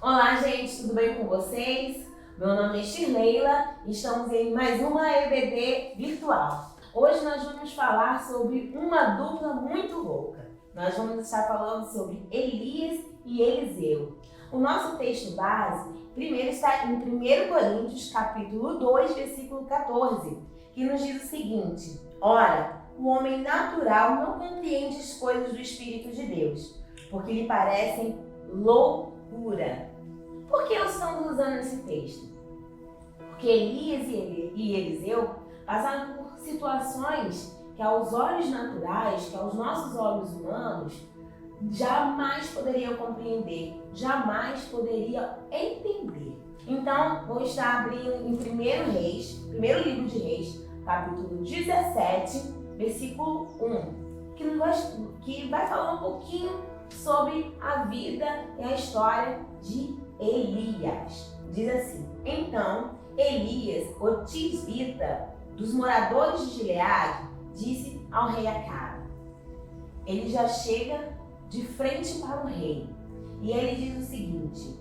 Olá, gente, tudo bem com vocês? Meu nome é Shirleila e estamos em mais uma EBD virtual. Hoje nós vamos falar sobre uma dupla muito louca. Nós vamos estar falando sobre Elias e Eliseu. O nosso texto base primeiro está em 1 Coríntios, capítulo 2, versículo 14, que nos diz o seguinte: Ora, o homem natural não compreende as coisas do Espírito de Deus, porque lhe parecem loucura. Por que estamos usando esse texto? Porque Elias e Eliseu passaram por situações que aos olhos naturais, que aos nossos olhos humanos, jamais poderiam compreender, jamais poderiam entender. Então, vou estar abrindo em 1 Reis, primeiro livro de Reis, capítulo 17, versículo 1, que vai falar um pouquinho sobre a vida e a história de Elias. Diz assim: Então Elias, o tisbita, dos moradores de Gileade, disse ao rei Acabe. Ele já chega de frente para o rei e ele diz o seguinte: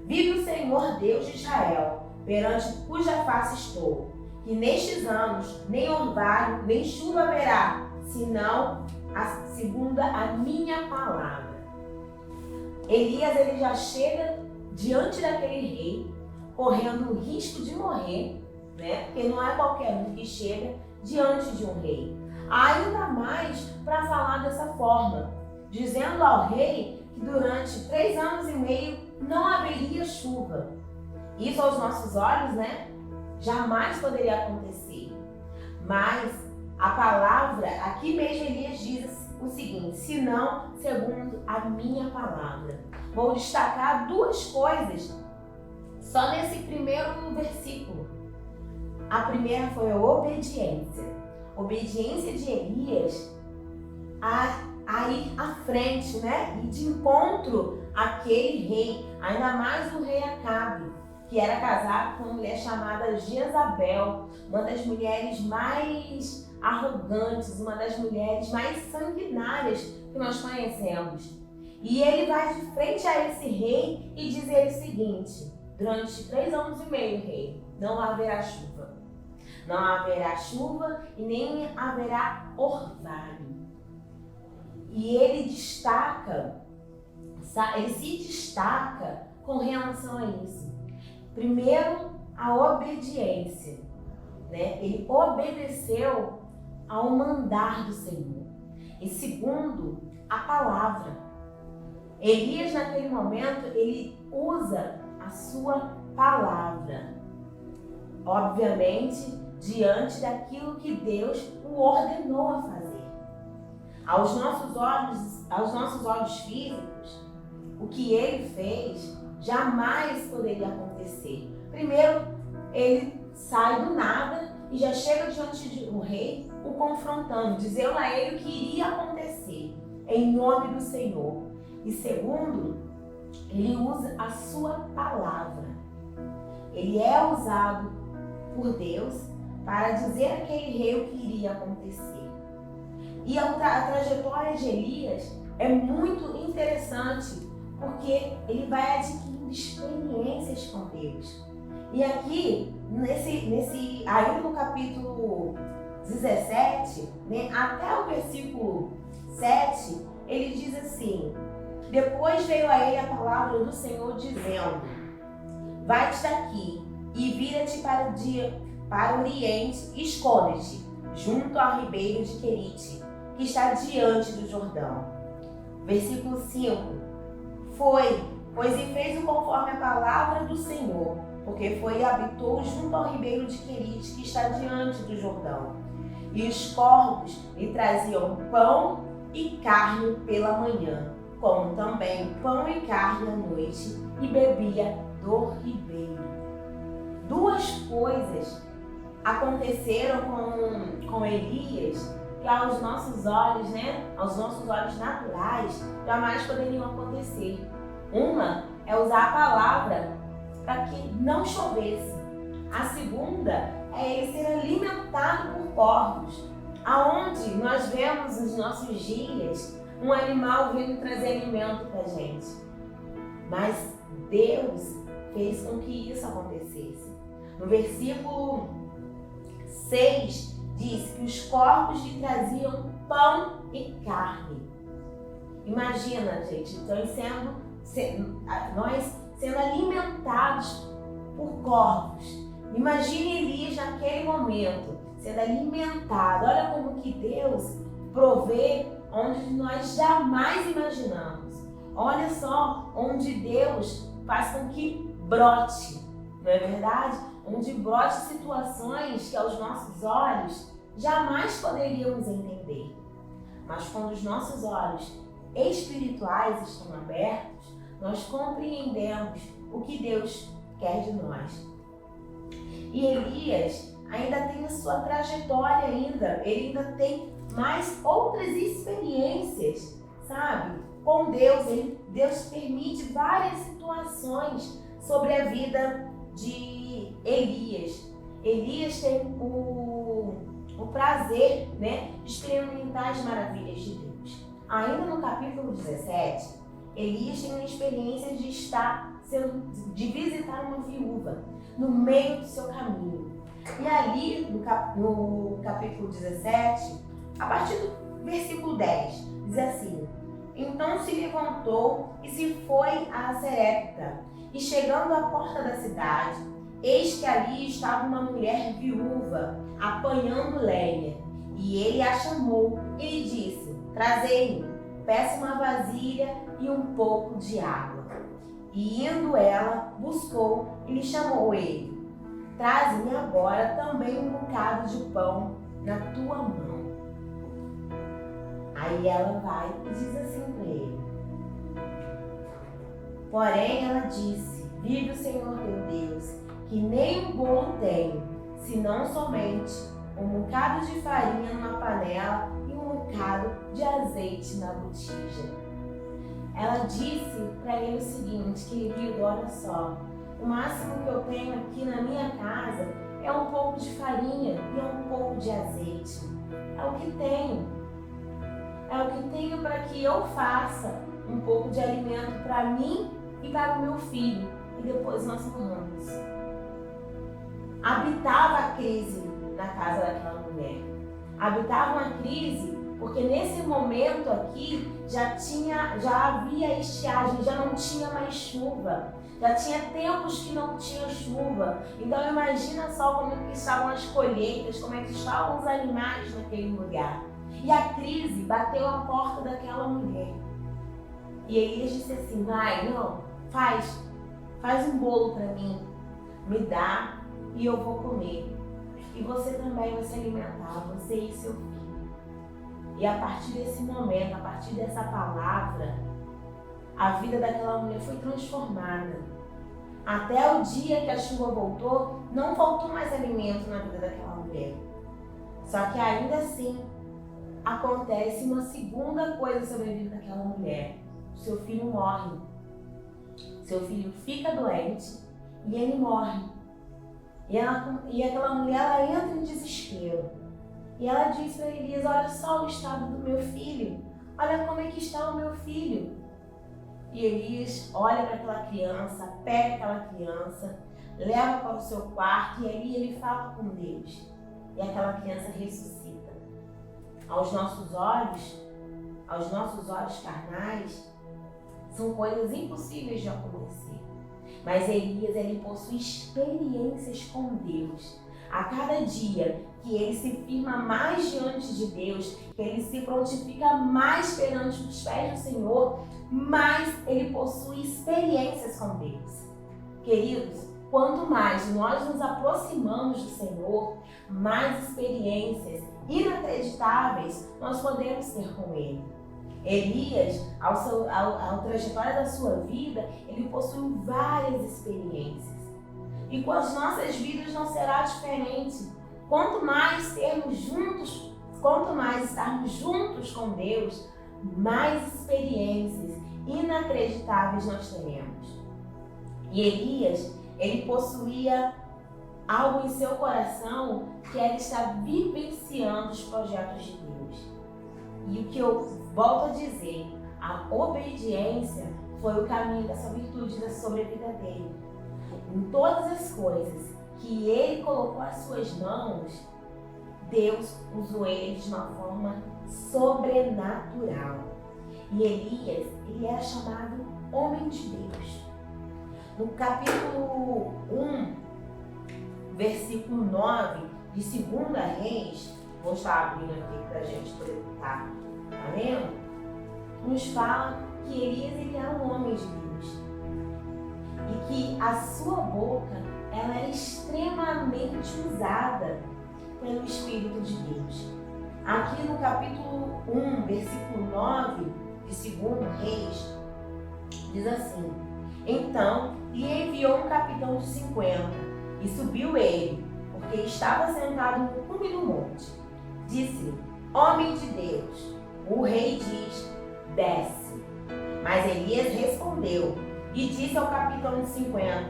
Vive o Senhor Deus de Israel, perante cuja face estou, que nestes anos nem orvalho nem chuva haverá, senão segundo a minha palavra. Elias ele já chega diante daquele rei, correndo o risco de morrer, né? Porque não é qualquer um que chega diante de um rei. Ainda mais para falar dessa forma, dizendo ao rei que durante 3 anos e meio não haveria chuva. Isso aos nossos olhos, né? Jamais poderia acontecer. Mas a palavra, aqui mesmo Elias diz o seguinte: senão segundo a minha palavra. Vou destacar 2 coisas só nesse primeiro versículo. A primeira foi a obediência. Obediência de Elias a ir à frente, né? E de encontro àquele rei, ainda mais o rei Acabe, que era casado com uma mulher chamada Jezabel, uma das mulheres mais arrogantes, uma das mulheres mais sanguinárias que nós conhecemos. E ele vai de frente a esse rei e diz ele o seguinte: durante 3 anos e meio, rei, não haverá chuva. Não haverá chuva e nem haverá orvalho. E ele se destaca com relação a isso. Primeiro, a obediência, né? Ele obedeceu ao mandar do Senhor. E segundo, a palavra. Elias, naquele momento, ele usa a sua palavra, obviamente, diante daquilo que Deus o ordenou a fazer. Aos nossos olhos físicos, o que ele fez jamais poderia acontecer. Primeiro, ele sai do nada e já chega diante de um rei, o confrontando, dizendo a ele o que iria acontecer, em nome do Senhor. E segundo, ele usa a sua palavra. Ele é usado por Deus para dizer àquele rei o que iria acontecer. E a trajetória de Elias é muito interessante, porque ele vai adquirindo experiências com Deus. E aqui, ainda no capítulo 17, né, até o versículo 7, ele diz assim: Depois veio a ele a palavra do Senhor dizendo: Vai-te daqui e vira-te para o oriente e esconde-te junto ao ribeiro de Querite, que está diante do Jordão. Versículo 5. Foi, pois e fez-o conforme a palavra do Senhor, porque foi e habitou junto ao ribeiro de Querite, que está diante do Jordão. E os corvos lhe traziam pão e carne pela manhã, como também pão e carne à noite, e bebia do ribeiro. 2 coisas aconteceram com Elias que aos nossos olhos, né, aos nossos olhos naturais, jamais poderiam acontecer. Uma é usar a palavra para que não chovesse. A segunda é ele ser alimentado por corvos, aonde nós vemos nos nossos dias um animal vindo trazer alimento para a gente. Mas Deus fez com que isso acontecesse. No versículo 6 diz que os corpos lhe traziam pão e carne. Imagina, gente, nós sendo alimentados por corpos. Imagine Elias naquele momento, sendo alimentado. Olha como que Deus provê onde nós jamais imaginamos. Olha só onde Deus faz com que brote, não é verdade? Onde brote situações que aos nossos olhos jamais poderíamos entender. Mas quando os nossos olhos espirituais estão abertos, nós compreendemos o que Deus quer de nós. E Elias ainda tem a sua trajetória ele ainda tem mais outras experiências, sabe? Com Deus, Deus permite várias situações sobre a vida de Elias. Elias tem o prazer, né, de experimentar as maravilhas de Deus. Ainda no capítulo 17, Elias tem a experiência de visitar uma viúva no meio do seu caminho. E ali, no capítulo 17, a partir do versículo 10, diz assim: então se levantou e se foi a Sarepta, e chegando à porta da cidade, eis que ali estava uma mulher viúva, apanhando lenha. E ele a chamou e lhe disse: trazei-me, peça uma vasilha e um pouco de água. E indo ela, buscou e lhe chamou ele: traze-me agora também um bocado de pão na tua mão. Aí ela vai e diz assim para ele. Porém ela disse: vive o Senhor teu Deus, que nem um bolo tenho, senão somente um bocado de farinha numa panela e um bocado de azeite na botija. Ela disse para ele o seguinte: querido, olha só, o máximo que eu tenho aqui na minha casa é um pouco de farinha e um pouco de azeite. É o que tenho. É o que tenho para que eu faça um pouco de alimento para mim e para o meu filho. E depois nós morramos. Habitava a crise na casa daquela mulher. Habitava uma crise porque nesse momento aqui já havia estiagem, já não tinha mais chuva. Já tinha tempos que não tinha chuva. Então imagina só como que estavam as colheitas, como é que estavam os animais naquele lugar. E a crise bateu a porta daquela mulher. E Elias disse assim: vai, não, faz um bolo para mim, me dá e eu vou comer. E você também vai se alimentar, você e seu filho. E a partir desse momento, a partir dessa palavra, a vida daquela mulher foi transformada. Até o dia que a chuva voltou, não faltou mais alimento na vida daquela mulher. Só que ainda assim, acontece uma segunda coisa sobre a vida daquela mulher. O seu filho morre. Seu filho fica doente e ele morre. E aquela mulher, ela entra em desespero. E ela diz para Elias: olha só o estado do meu filho. Olha como é que está o meu filho. E Elias olha para aquela criança, pega aquela criança, leva para o seu quarto e ali ele fala com Deus. E aquela criança ressuscita. Aos nossos olhos carnais, são coisas impossíveis de acontecer. Mas Elias, ele possui experiências com Deus. A cada dia que ele se firma mais diante de Deus, que ele se prontifica mais perante os pés do Senhor, mais ele possui experiências com Deus. Queridos, quanto mais nós nos aproximamos do Senhor, mais experiências inacreditáveis nós podemos ter com Ele. Elias, ao trajetória da sua vida, ele possui várias experiências. E com as nossas vidas não será diferente. Quanto mais estarmos juntos com Deus, mais experiências inacreditáveis nós teremos. E Elias, ele possuía algo em seu coração que era estar vivenciando os projetos de Deus. E o que eu volto a dizer, a obediência foi o caminho dessa virtude sobre a vida dele. Em todas as coisas que ele colocou às suas mãos, Deus usou ele de uma forma sobrenatural. E Elias, ele era chamado homem de Deus. No capítulo 1, versículo 9 de 2 Reis, vou estar abrindo aqui para a gente poder estar lendo, nos fala que Elias, ele era um homem de Deus. E que a sua boca, ela era extremamente usada pelo Espírito de Deus. Aqui no capítulo 1, versículo 9 de 2 Reis, diz assim: Então lhe enviou um capitão de 50, e subiu ele, porque estava sentado no cume do monte. Disse-lhe: Homem de Deus, o rei diz: desce. Mas Elias respondeu e disse ao capitão de 50: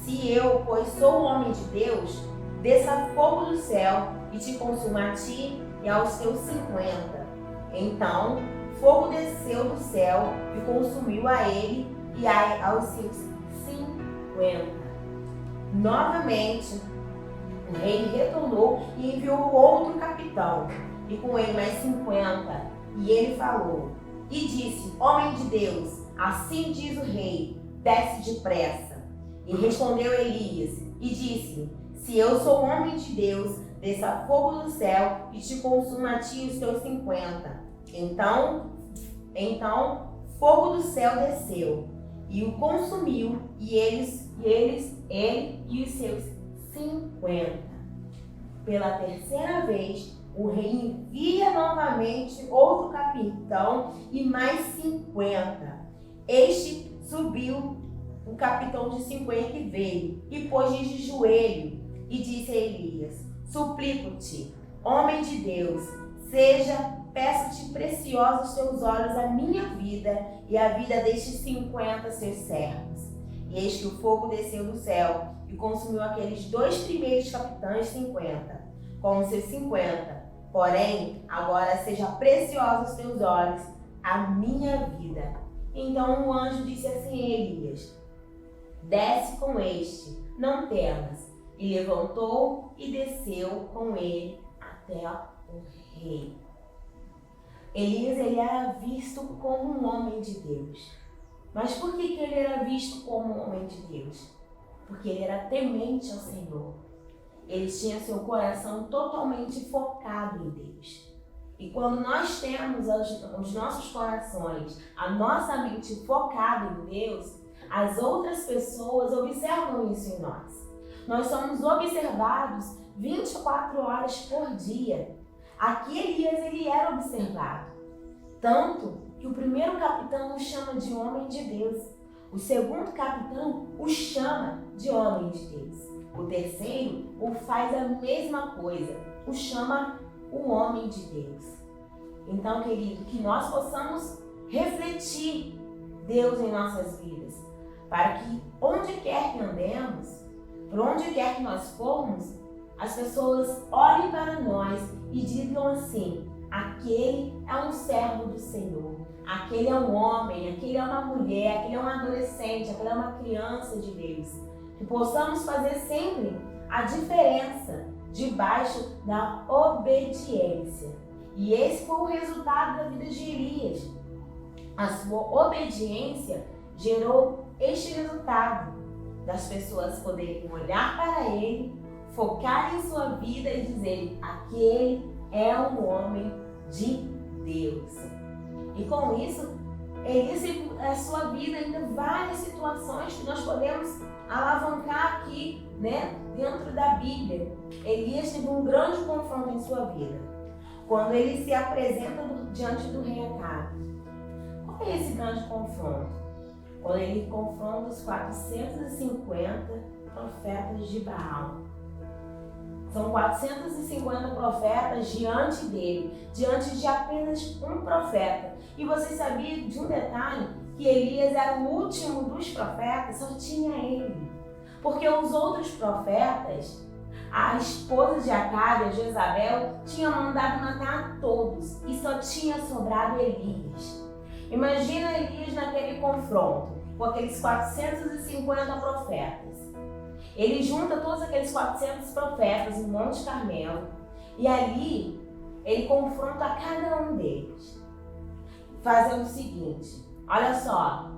Se eu, pois sou homem de Deus, desça fogo do céu e te consuma a ti e aos teus 50. Então fogo desceu do céu e consumiu a ele e aos seus 50. Novamente o rei retornou e enviou outro capitão, e com ele mais 50. E ele falou e disse: Homem de Deus, assim diz o rei, desce depressa. E respondeu Elias e disse: Se eu sou homem de Deus, desça fogo do céu e te consuma a ti os teus 50. Então fogo do céu desceu e o consumiu, e ele e os seus 50. Pela terceira vez, o rei envia novamente outro capitão e mais 50. Este subiu o capitão de 50 e veio, e pôs-se de joelho, e disse a Elias: Suplico-te, homem de Deus, peço-te preciosos teus olhos a minha vida e a vida destes 50 seus servos. E eis que o fogo desceu do céu e consumiu aqueles 2 primeiros capitães 50, com os seus 50. Porém, agora seja preciosos teus olhos a minha vida. Então o anjo disse assim a Elias: Desce com este, não temas. E levantou e desceu com ele até o rei. Elias, ele era visto como um homem de Deus. Mas por que ele era visto como um homem de Deus? Porque ele era temente ao Senhor. Ele tinha seu coração totalmente focado em Deus. E quando nós temos os nossos corações, a nossa mente focada em Deus, as outras pessoas observam isso em nós. Nós somos observados 24 horas por dia. Aqui Elias, ele era observado. Tanto que o primeiro capitão o chama de homem de Deus. O segundo capitão o chama de homem de Deus. O terceiro o faz a mesma coisa, o chama o homem de Deus. Então, querido, que nós possamos refletir Deus em nossas vidas, para que onde quer que andemos, por onde quer que nós formos, as pessoas olhem para nós e digam assim: aquele é um servo do Senhor, aquele é um homem, aquele é uma mulher, aquele é um adolescente, aquele é uma criança de Deus. Que possamos fazer sempre a diferença debaixo da obediência. E esse foi o resultado da vida de Elias. A sua obediência gerou este resultado, das pessoas poderem olhar para ele, focar em sua vida e dizer: aquele é um homem de Deus. E com isso, a sua vida ainda várias situações que nós podemos alavancar aqui, dentro da Bíblia. Elias teve um grande confronto em sua vida, quando ele se apresenta diante do rei Acabe. Qual é esse grande confronto? Quando ele confronta os 450 profetas de Baal. São 450 profetas diante dele, diante de apenas um profeta. E você sabia de um detalhe? Que Elias era o último dos profetas, só tinha ele. Porque os outros profetas, a esposa de Acabe, a Jezabel, tinha mandado matar a todos e só tinha sobrado Elias. Imagina Elias naquele confronto com aqueles 450 profetas. Ele junta todos aqueles 400 profetas no Monte Carmelo e ali ele confronta cada um deles, fazendo o seguinte: olha só,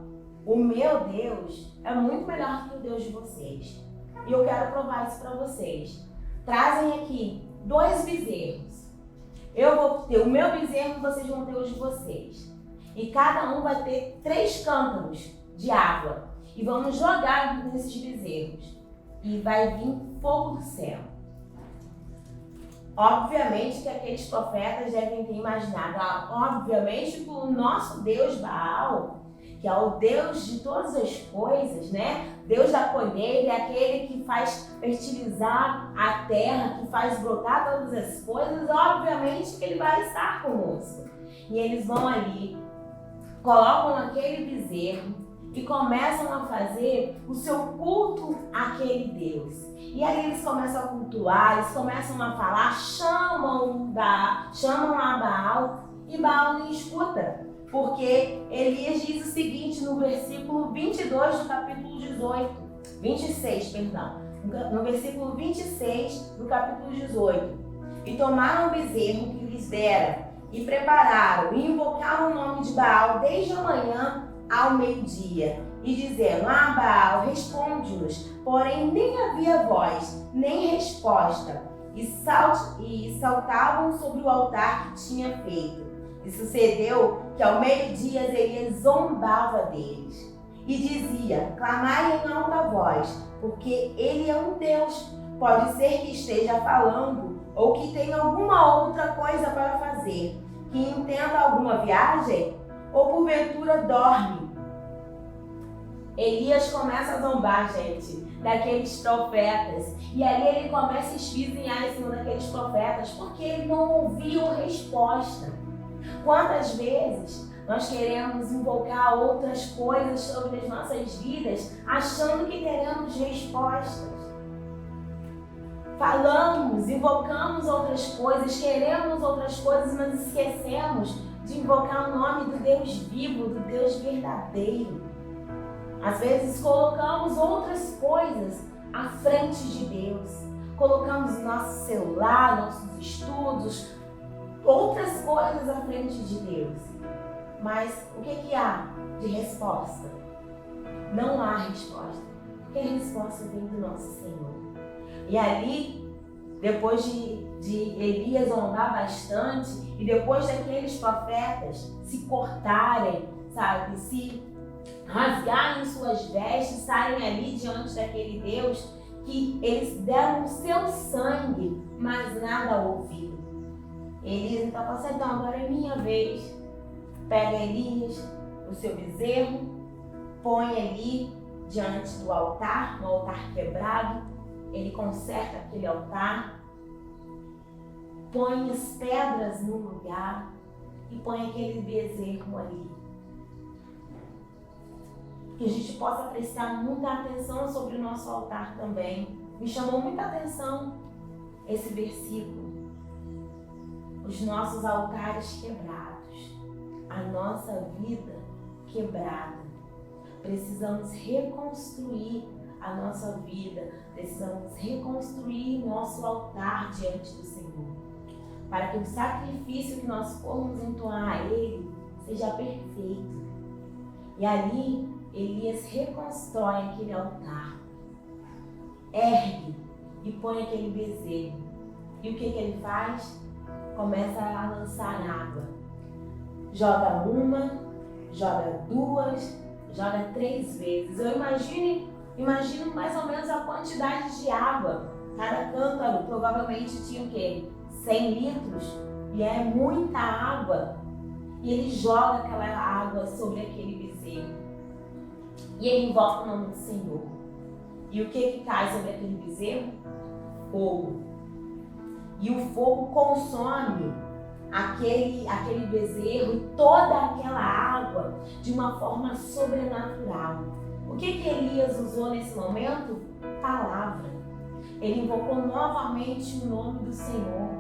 o meu Deus é muito melhor que o Deus de vocês e eu quero provar isso para vocês. Trazem aqui 2 bezerros. Eu vou ter o meu bezerro e vocês vão ter os de vocês. E cada um vai ter 3 cântaros de água. E vamos jogar nesses bezerros. E vai vir fogo do céu. Obviamente que aqueles profetas devem ter imaginado, obviamente que o nosso Deus Baal, que é o Deus de todas as coisas, né? Deus da colheita, é aquele que faz fertilizar a terra, que faz brotar todas as coisas, obviamente que ele vai estar conosco. E eles vão ali, colocam aquele bezerro e começam a fazer o seu culto àquele Deus. E aí eles começam a cultuar, eles começam a falar, chamam a Baal e Baal não escuta. Porque Elias diz o seguinte no versículo 22 do capítulo 26, no versículo 26 do capítulo 18. E tomaram o bezerro que lhes dera, e prepararam, e invocaram o nome de Baal desde a manhã ao meio-dia, e dizendo: Baal, responde-nos. Porém nem havia voz, nem resposta, e saltavam sobre o altar que tinha feito. E sucedeu que ao meio-dia Elias zombava deles e dizia: clamai em alta voz, porque ele é um Deus. Pode ser que esteja falando ou que tenha alguma outra coisa para fazer, que intenta alguma viagem ou porventura dorme. Elias começa a zombar, gente, daqueles profetas. E ali ele começa a esfizinhar em cima daqueles profetas, porque ele não ouviu resposta. Quantas vezes nós queremos invocar outras coisas sobre as nossas vidas, achando que teremos respostas? Falamos, invocamos outras coisas, queremos outras coisas, mas esquecemos de invocar o nome do Deus vivo, do Deus verdadeiro. Às vezes colocamos outras coisas à frente de Deus. Colocamos nosso celular, nossos estudos, outras coisas à frente de Deus. Mas o que há de resposta? Não há resposta, porque a resposta vem do nosso Senhor. E ali, depois de Elias zombar bastante, e depois daqueles profetas se cortarem, sabe, se rasgarem suas vestes, saírem ali diante daquele Deus, que eles deram o seu sangue, mas nada ouviram. Elias então falou assim: então agora é minha vez. Pega Elias, o seu bezerro, põe ali diante do altar, no altar quebrado. Ele conserta aquele altar, põe as pedras no lugar e põe aquele bezerro ali. Que a gente possa prestar muita atenção sobre o nosso altar também. Me chamou muita atenção esse versículo. Os nossos altares quebrados, a nossa vida quebrada. Precisamos reconstruir a nossa vida, precisamos reconstruir nosso altar diante do Senhor, para que o sacrifício que nós formos entoar a Ele seja perfeito. E ali Elias reconstrói aquele altar, ergue e põe aquele bezerro. E o que ele faz? Começa a lançar água. Joga uma, joga duas, joga 3 vezes. Eu imagino mais ou menos a quantidade de água. Cada cântaro provavelmente tinha o quê? 100 litros. E é muita água. E ele joga aquela água sobre aquele bezerro. E ele invoca o nome do Senhor. E o que cai sobre aquele bezerro? Fogo. E o fogo consome aquele bezerro e toda aquela água de uma forma sobrenatural. O que Elias usou nesse momento? Palavra. Ele invocou novamente o nome do Senhor.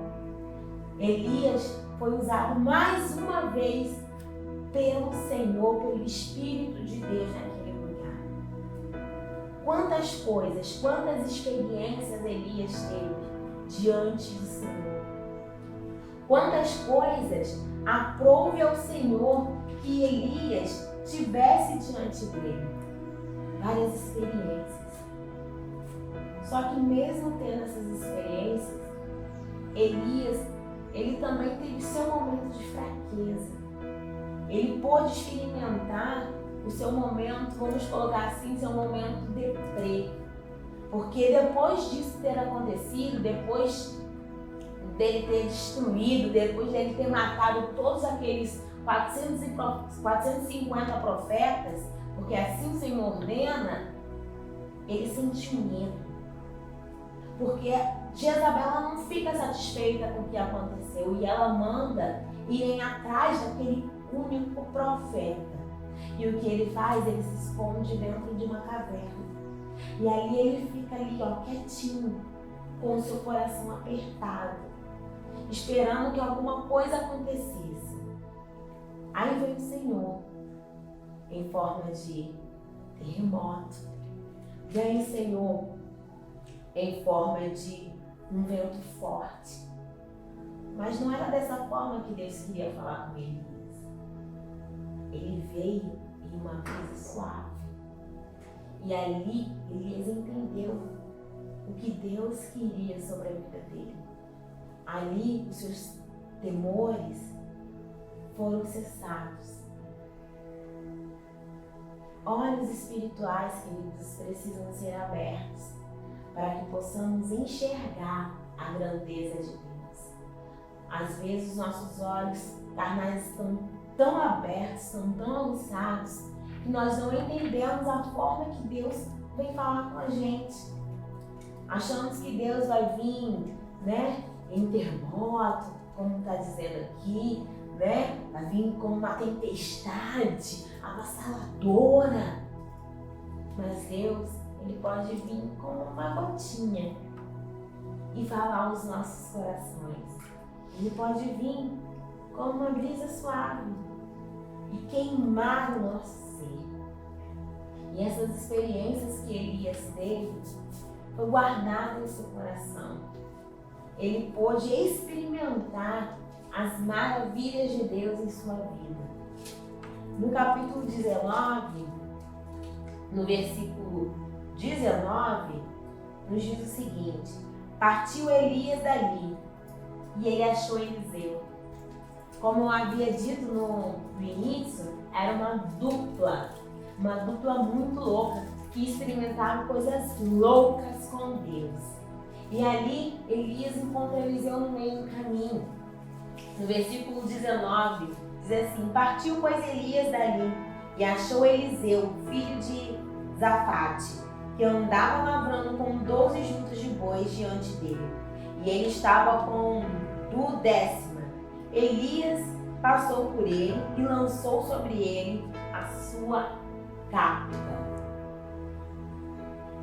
Elias foi usado mais uma vez pelo Senhor, pelo Espírito de Deus naquele lugar. Quantas coisas, quantas experiências Elias teve diante do Senhor. Quantas coisas aprove ao Senhor que Elias tivesse diante dele. Várias experiências. Só que mesmo tendo essas experiências, Elias, ele também teve seu momento de fraqueza. Ele pôde experimentar o seu momento, vamos colocar assim, seu momento deprê. Porque depois disso ter acontecido, depois dele ter destruído, depois dele ter matado todos aqueles 450 profetas, porque assim o Senhor ordena, ele sentiu medo. Porque Jezabel não fica satisfeita com o que aconteceu e ela manda irem atrás daquele único profeta. E o que ele faz? Ele se esconde dentro de uma caverna. E ali ele fica ali, quietinho, com o seu coração apertado, esperando que alguma coisa acontecesse. Aí vem o Senhor, em forma de terremoto. Vem o Senhor, em forma de um vento forte. Mas não era dessa forma que Deus queria falar com Elias. Ele veio em uma brisa suave. E ali Elias entendeu o que Deus queria sobre a vida dele. Ali os seus temores foram cessados. Olhos espirituais, queridos, precisam ser abertos para que possamos enxergar a grandeza de Deus. Às vezes os nossos olhos carnais estão tão abertos, estão tão aguçados, que nós não entendemos a forma que Deus vem falar com a gente. Achamos que Deus vai vir, em terremoto, como está dizendo aqui, vai vir como uma tempestade avassaladora. Mas Deus, Ele pode vir como uma gotinha e falar aos nossos corações. Ele pode vir como uma brisa suave e queimar o nosso ser. E essas experiências que Elias teve foi guardada em seu coração. Ele pôde experimentar as maravilhas de Deus em sua vida. No capítulo 19, no versículo 19, nos diz o seguinte: partiu Elias dali e ele achou Eliseu. Como eu havia dito no início, era uma dupla muito louca, que experimentava coisas loucas com Deus. E ali Elias encontra Eliseu no meio do caminho. No versículo 19, diz assim: partiu, pois, Elias dali e achou Eliseu, filho de Zafate, que andava lavrando com 12 juntas de bois diante dele. E ele estava com 10ª. Elias passou por ele e lançou sobre ele a sua capa.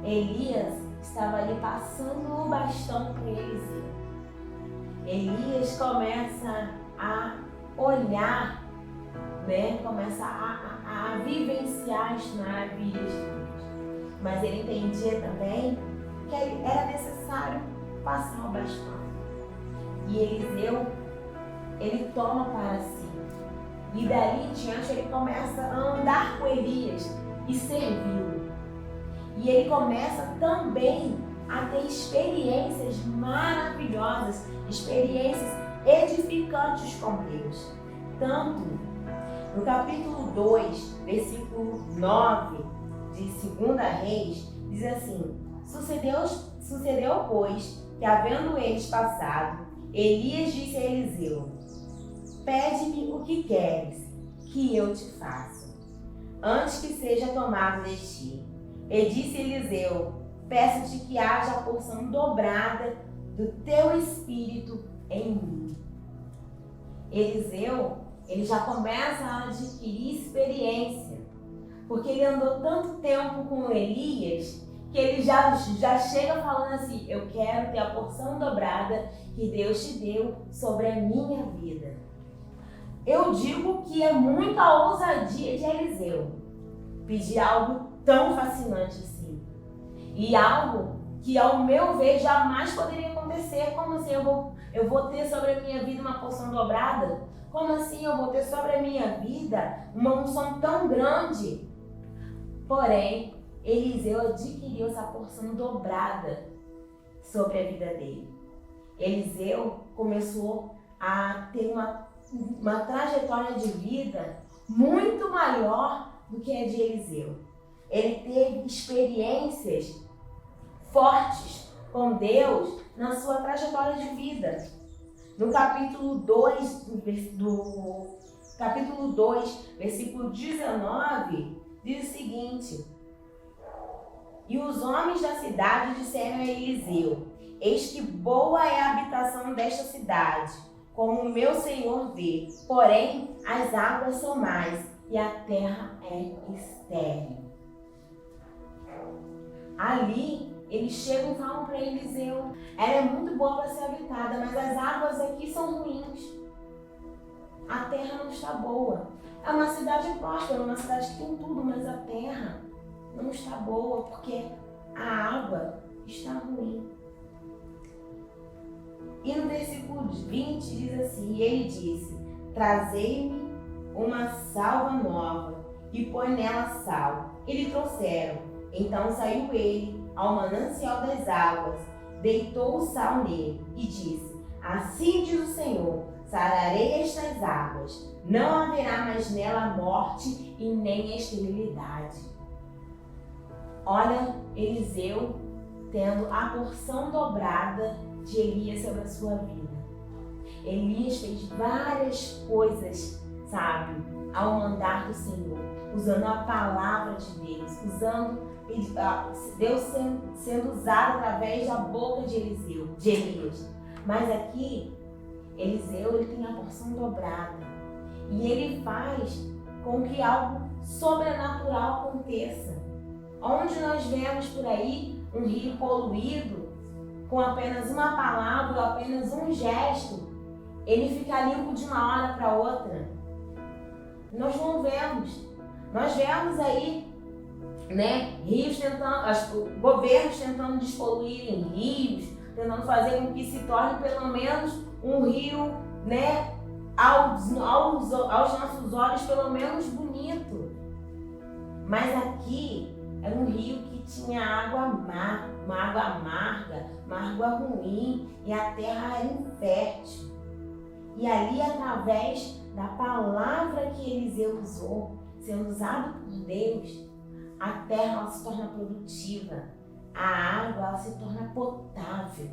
Elias estava ali passando o bastão para Eliseu. Elias começa a olhar, começa a vivenciar as maravilhas de Deus. Mas ele entendia também que era necessário passar o bastão. E Eliseu, ele toma para si. E dali em diante ele começa a andar com Elias e servi-lo. E ele começa também a ter experiências maravilhosas, experiências edificantes com Deus. Tanto no capítulo 2, versículo 9 de 2 Reis, diz assim: Sucedeu, pois, que havendo eles passado, Elias disse a Eliseu: pede-me o que queres, que eu te faço, antes que seja tomado de ti. E disse Eliseu: peço-te que haja a porção dobrada do teu espírito em mim. Eliseu, ele já começa a adquirir experiência, porque ele andou tanto tempo com Elias, que ele já chega falando assim: eu quero ter a porção dobrada que Deus te deu sobre a minha vida. eu digo que é muita ousadia de Eliseu pedir algo tão fascinante assim. E algo que, ao meu ver, jamais poderia acontecer. Como assim eu vou ter sobre a minha vida uma porção dobrada? Como assim eu vou ter sobre a minha vida uma unção tão grande? Porém, Eliseu adquiriu essa porção dobrada sobre a vida dele. Eliseu começou a ter uma trajetória de vida muito maior do que a de Eliseu. Ele teve experiências fortes com Deus na sua trajetória de vida. No capítulo 2, versículo 19, diz o seguinte: e os homens da cidade disseram a Eliseu: eis que boa é a habitação desta cidade, como o meu senhor vê, porém as águas são mais e a terra é estéril. Ali eles chegam e falam para Eliseu: ela é muito boa para ser habitada, mas as águas aqui são ruins. A terra não está boa. É uma cidade próspera, uma cidade que tem tudo, mas a terra não está boa porque a água está ruim. E no versículo 20 diz assim: e ele disse: trazei-me uma salva nova e põe nela sal. E lhe trouxeram. Então saiu ele ao manancial das águas, deitou o sal nele e disse: assim diz o Senhor, sararei estas águas, não haverá mais nela morte e nem esterilidade. Olha, Eliseu tendo a porção dobrada de Elias sobre a sua vida. Elias fez várias coisas, sabe, ao mandar do Senhor, usando a palavra de Deus, Deus sendo usado através da boca de Elias. Mas aqui, Eliseu, ele tem a porção dobrada e ele faz com que algo sobrenatural aconteça. Onde nós vemos por aí um rio poluído, com apenas uma palavra ou apenas um gesto, ele fica limpo de uma hora para outra. Nós não vemos. Nós vemos aí, rios tentando, governos tentando despoluírem rios, tentando fazer com que se torne pelo menos um rio, aos nossos olhos pelo menos bonito. Mas aqui era um rio que tinha água má, uma água amarga, uma água ruim, e a terra era infértil. E ali, através da palavra que Eliseu usou, sendo usado por Deus, a terra ela se torna produtiva, a água ela se torna potável,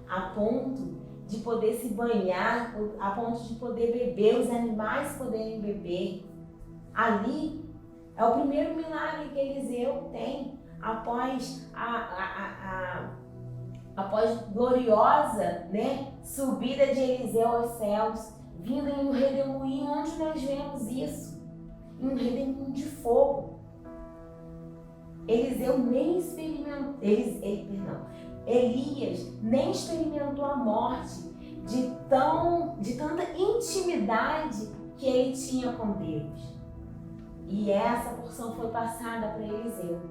a ponto de poder se banhar, a ponto de poder beber, os animais poderem beber. Ali é o primeiro milagre que Eliseu tem após após gloriosa, subida de Eliseu aos céus, vindo em um redemoinho. Onde nós vemos isso? Em um redemoinho de fogo. Elias nem experimentou a morte de tanta intimidade que ele tinha com Deus. E essa porção foi passada para Eliseu.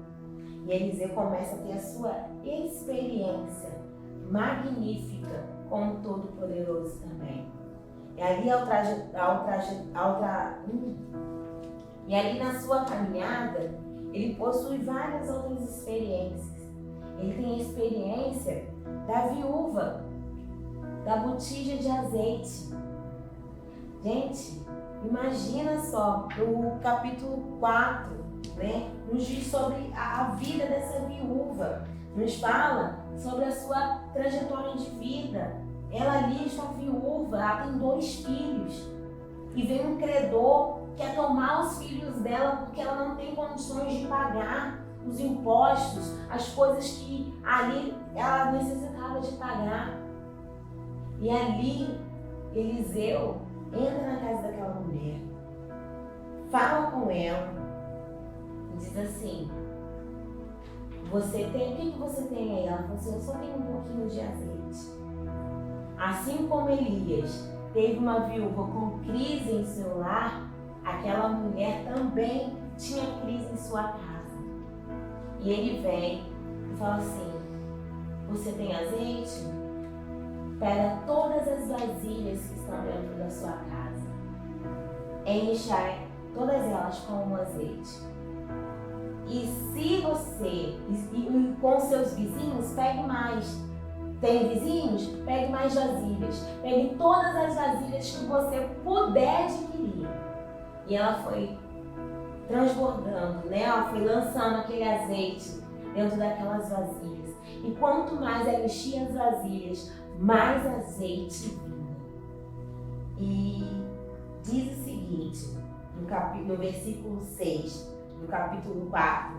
E Eliseu começa a ter a sua experiência magnífica com o Todo-Poderoso também. E ali e ali na sua caminhada, ele possui várias outras experiências. Ele tem a experiência da viúva, da botija de azeite. Gente, imagina só, o capítulo 4, nos diz sobre a vida dessa viúva, nos fala sobre a sua trajetória de vida. Ela ali está viúva, ela tem 2 filhos, e vem um credor, quer tomar os filhos dela porque ela não tem condições de pagar os impostos, as coisas que ali ela necessitava de pagar. E ali, Eliseu entra na casa daquela mulher, fala com ela, e diz assim: o que você tem aí? Ela falou assim: eu só tenho um pouquinho de azeite. Assim como Elias teve uma viúva com crise em seu lar, aquela mulher também tinha crise em sua casa. E ele vem e fala assim: você tem azeite? Pega todas as vasilhas que estão dentro da sua casa, encha todas elas com o azeite. E se você, e com seus vizinhos, pegue mais. Tem vizinhos? Pegue mais vasilhas. Pegue todas as vasilhas que você puder adquirir. E ela foi transbordando, né? Ela foi lançando aquele azeite dentro daquelas vasilhas. E quanto mais ela enchia as vasilhas, mais azeite vinha. E diz o seguinte, no versículo 6, no capítulo 4,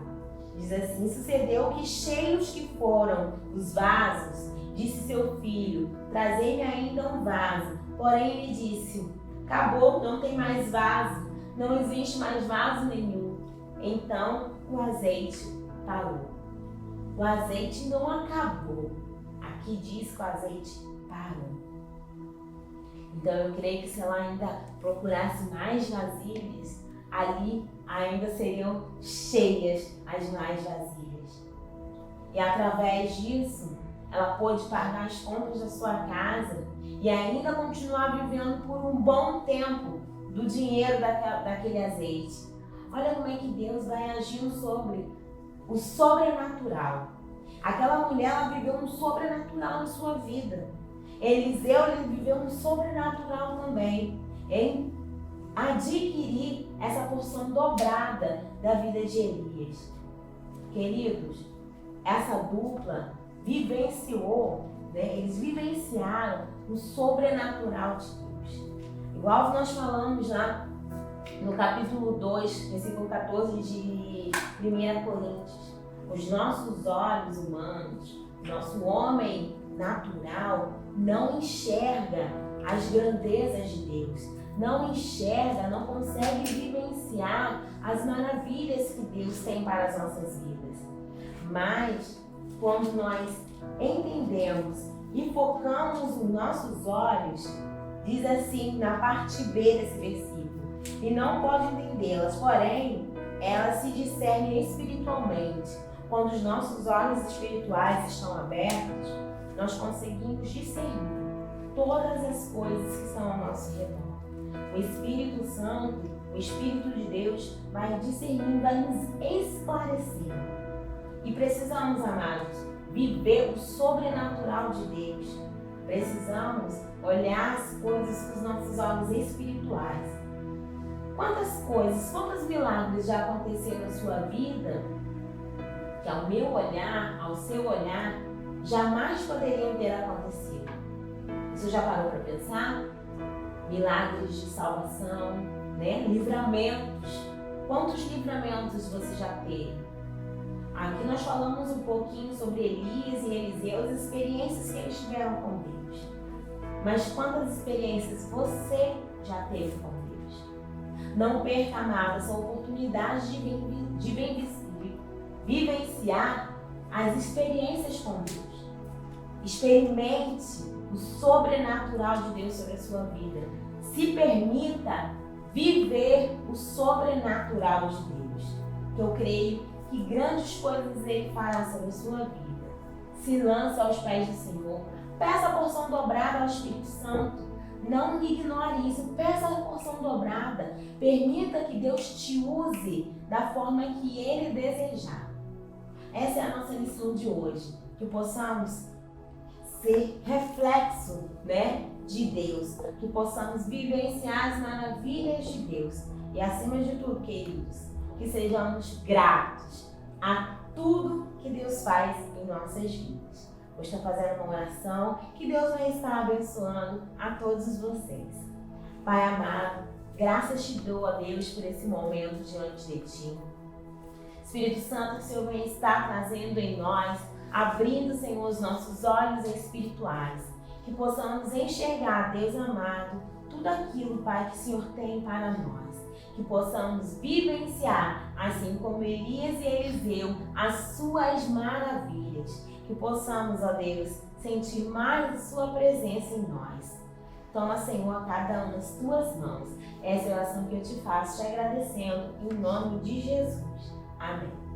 diz assim: sucedeu que cheios que foram os vasos, disse seu filho, trazei-me ainda um vaso. Porém ele disse: acabou, não tem mais vaso, não existe mais vaso nenhum. Então o azeite parou. O azeite não acabou. Aqui diz que o azeite parou. Então eu creio que se ela ainda procurasse mais vasilhas, ali ainda seriam cheias as mais vasilhas. E através disso, ela pôde pagar as contas da sua casa e ainda continuar vivendo por um bom tempo do dinheiro daquele azeite. Olha como é que Deus vai agindo sobre o sobrenatural. Aquela mulher, ela viveu um sobrenatural na sua vida. Eliseu, ele viveu um sobrenatural também, em adquirir essa porção dobrada da vida de Elias. Queridos, essa dupla vivenciou, né? Eles vivenciaram o sobrenatural de Deus. Igual nós falamos lá no capítulo 2, versículo 14 de 1 Coríntios. Os nossos olhos humanos, nosso homem natural, não enxerga as grandezas de Deus, não enxerga, não consegue vivenciar as maravilhas que Deus tem para as nossas vidas. Mas, quando nós entendemos e focamos os nossos olhos, diz assim na parte B desse versículo: e não pode entendê-las, porém, elas se discernem espiritualmente. Quando os nossos olhos espirituais estão abertos, nós conseguimos discernir todas as coisas que estão ao nosso redor. O Espírito Santo, o Espírito de Deus, vai discernir, vai nos esclarecer. E precisamos, amados, viver o sobrenatural de Deus. Precisamos olhar as coisas com os nossos olhos espirituais. Quantas coisas, quantos milagres já aconteceram na sua vida que ao meu olhar, ao seu olhar, jamais poderiam ter acontecido? Você já parou para pensar? Milagres de salvação, né? Livramentos. Quantos livramentos você já teve? Aqui nós falamos um pouquinho sobre Elias e Eliseu, as experiências que eles tiveram com Deus. Mas quantas experiências você já teve com Deus? Não perca, amado, essa oportunidade de vivenciar as experiências com Deus. Experimente o sobrenatural de Deus sobre a sua vida. Se permita viver o sobrenatural de Deus. Eu creio que grandes coisas Ele fará sobre a sua vida. Se lance aos pés do Senhor. Peça a porção dobrada ao Espírito Santo. Não ignore isso. Peça a porção dobrada. Permita que Deus te use da forma que Ele desejar. Essa é a nossa lição de hoje. Que possamos ser reflexo, né, de Deus. Que possamos vivenciar as maravilhas de Deus. E acima de tudo, queridos, que sejamos gratos a tudo que Deus faz em nossas vidas. Vou estar fazendo uma oração que Deus vai estar abençoando a todos vocês. Pai amado, graças te dou a Deus por esse momento diante de Ti. Espírito Santo, que o Senhor vem estar trazendo em nós, abrindo, Senhor, os nossos olhos espirituais, que possamos enxergar, Deus amado, tudo aquilo, Pai, que o Senhor tem para nós. Que possamos vivenciar, assim como Elias e Eliseu, as suas maravilhas. Que possamos, ó Deus, sentir mais a sua presença em nós. Toma, Senhor, cada um nas tuas mãos. Essa é a oração que eu te faço, te agradecendo em nome de Jesus. Amém.